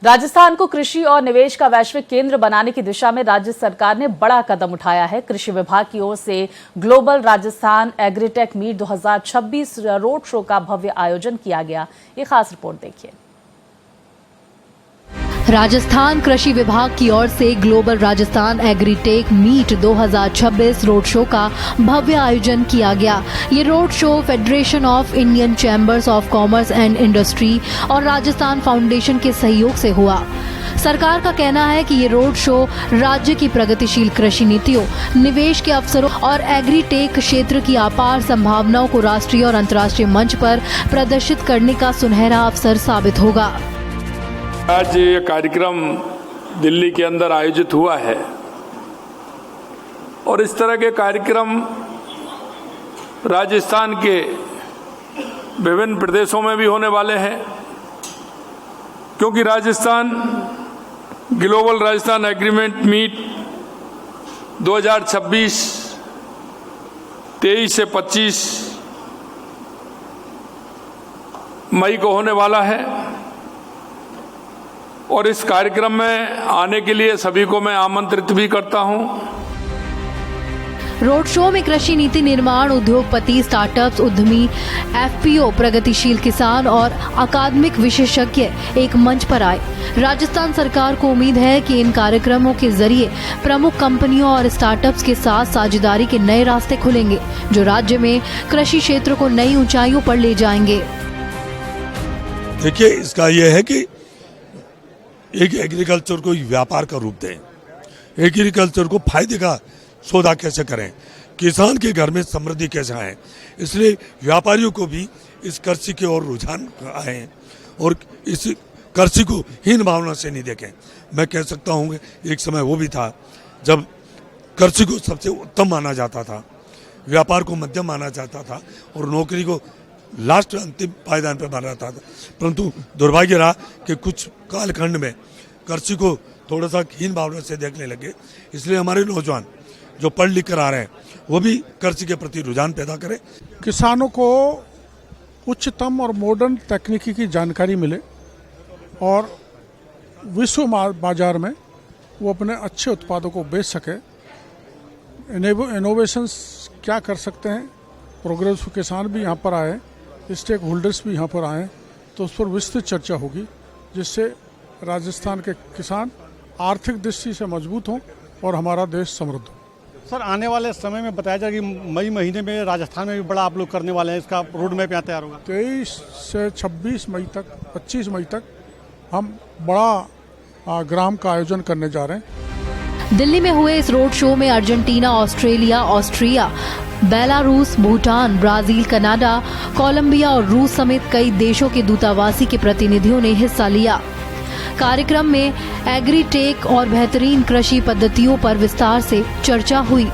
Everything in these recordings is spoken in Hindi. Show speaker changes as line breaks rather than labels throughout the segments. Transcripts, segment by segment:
राजस्थान को कृषि और निवेश का वैश्विक केंद्र बनाने की दिशा में राज्य सरकार ने बड़ा कदम उठाया है। कृषि विभाग की ओर से global Rajasthan agritech meet 2026 road show का भव्य आयोजन किया गया। ये खास रिपोर्ट देखिए।
राजस्थान कृषि विभाग की ओर से global Rajasthan agritech meet 2026 road show का भव्य आयोजन किया गया। ये road show federation of Indian chambers of commerce and industry और राजस्थान फाउंडेशन के सहयोग से हुआ। सरकार का कहना है कि ये रोड शो राज्य की प्रगतिशील कृषि नीतियों, निवेश के अवसरों और एग्रीटेक क्षेत्र की अपार संभावनाओं को राष्ट्रीय और अंतर्राष्ट्रीय मंच पर प्रदर्शित करने का सुनहरा अवसर साबित होगा।
आज ये कार्यक्रम दिल्ली के अंदर आयोजित हुआ है और इस तरह के कार्यक्रम राजस्थान के विभिन्न प्रदेशों में भी होने वाले हैं, क्योंकि Rajasthan global Rajasthan agreement meet 2026 23 से 25 मई को होने वाला है और इस कार्यक्रम में आने के लिए सभी को मैं आमंत्रित भी करता हूं।
रोड शो में कृषि नीति निर्माण, उद्योगपति, स्टार्टअप्स, उद्यमी, एफपीओ, प्रगतिशील किसान और अकादमिक विशेषज्ञ एक मंच पर आए। राजस्थान सरकार को उम्मीद है कि इन कार्यक्रमों के जरिए प्रमुख कंपनियों और स्टार्टअप्स के साथ साझेदारी के नए रास्ते खुलेंगे, जो राज्य में कृषि क्षेत्र को नई ऊंचाइयों पर ले जाएंगे।
देखिए, इसका यह है कि एक एग्रीकल्चर को व्यापार का रूप दें, एग्रीकल्चर को फायदे का सौदा कैसे करें, किसान के घर में समृद्धि कैसे आए, इसलिए व्यापारियों को भी इस कृषि की ओर रुझान आए और इस कृषि को हीन भावना से नहीं देखें। मैं कह सकता हूँ कि एक समय वो भी था जब कृषि को सबसे उत्तम माना जाता था, व्यापार को मध्यम माना जाता था और नौकरी को लास्ट अंतिम पायदान पर माना जाता था। परंतु दुर्भाग्य रहा कि कुछ कालखंड में कृषि को थोड़ा सा हीन भावना से देखने लगे, इसलिए हमारे नौजवान जो पढ़ लिख कर आ रहे हैं वो भी कृषि के प्रति रुझान पैदा करें।
किसानों को उच्चतम और मॉडर्न तकनीकी की जानकारी मिले और विश्व बाजार में वो अपने अच्छे उत्पादों को बेच सके। इनोवेशंस क्या कर सकते हैं, प्रोग्रेसिव किसान भी यहाँ पर आए, स्टेक होल्डर्स भी यहाँ पर आए, तो उस पर विस्तृत चर्चा होगी, जिससे राजस्थान के किसान आर्थिक दृष्टि से मजबूत हों और हमारा देश समृद्ध हो।
सर, आने वाले समय में बताया जाए कि मई महीने में राजस्थान में भी बड़ा आप लोग करने वाले हैं, इसका रोड मैप यहाँ तैयार होगा।
23 से 26 मई तक, 25 मई तक हम बड़ा ग्राम का आयोजन करने जा रहे हैं।
दिल्ली में हुए इस रोड शो में Argentina, Australia, Austria, Belarus, Bhutan, Brazil, Canada, Colombia और रूस समेत कई देशों के दूतावासी के प्रतिनिधियों ने हिस्सा लिया। कार्यक्रम में एग्रीटेक और बेहतरीन कृषि पद्धतियों पर विस्तार से चर्चा हुई।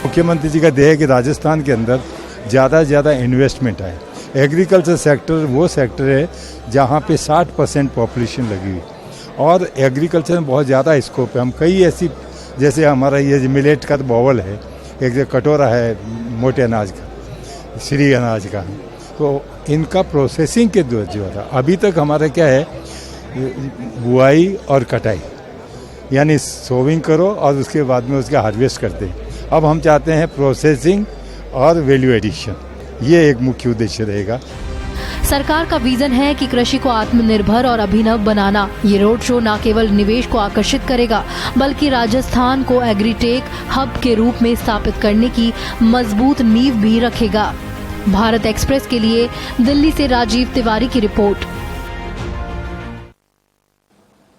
मुख्यमंत्री जी का ध्येय है कि राजस्थान के अंदर ज़्यादा से ज़्यादा इन्वेस्टमेंट आए। एग्रीकल्चर सेक्टर वो सेक्टर है जहाँ पे 60% पॉपुलेशन लगी हुई और एग्रीकल्चर में बहुत ज़्यादा स्कोप है। हम कई ऐसी, जैसे हमारा ये मिलेट का तो बावल है, एक कटोरा है मोटे अनाज का, श्री अनाज का, तो इनका प्रोसेसिंग के द्वारा अभी तक हमारा क्या है, बुआई और कटाई, यानी सोविंग करो और उसके बाद में उसका हार्वेस्ट करते हैं। अब हम चाहते हैं प्रोसेसिंग और वैल्यू एडिशन, ये एक मुख्य उद्देश्य रहेगा।
सरकार का विजन है कि कृषि को आत्मनिर्भर और अभिनव बनाना। ये रोड शो न केवल निवेश को आकर्षित करेगा, बल्कि राजस्थान को एग्रीटेक हब के रूप में स्थापित करने की मजबूत नींव भी रखेगा। भारत एक्सप्रेस के लिए दिल्ली से राजीव तिवारी की रिपोर्ट।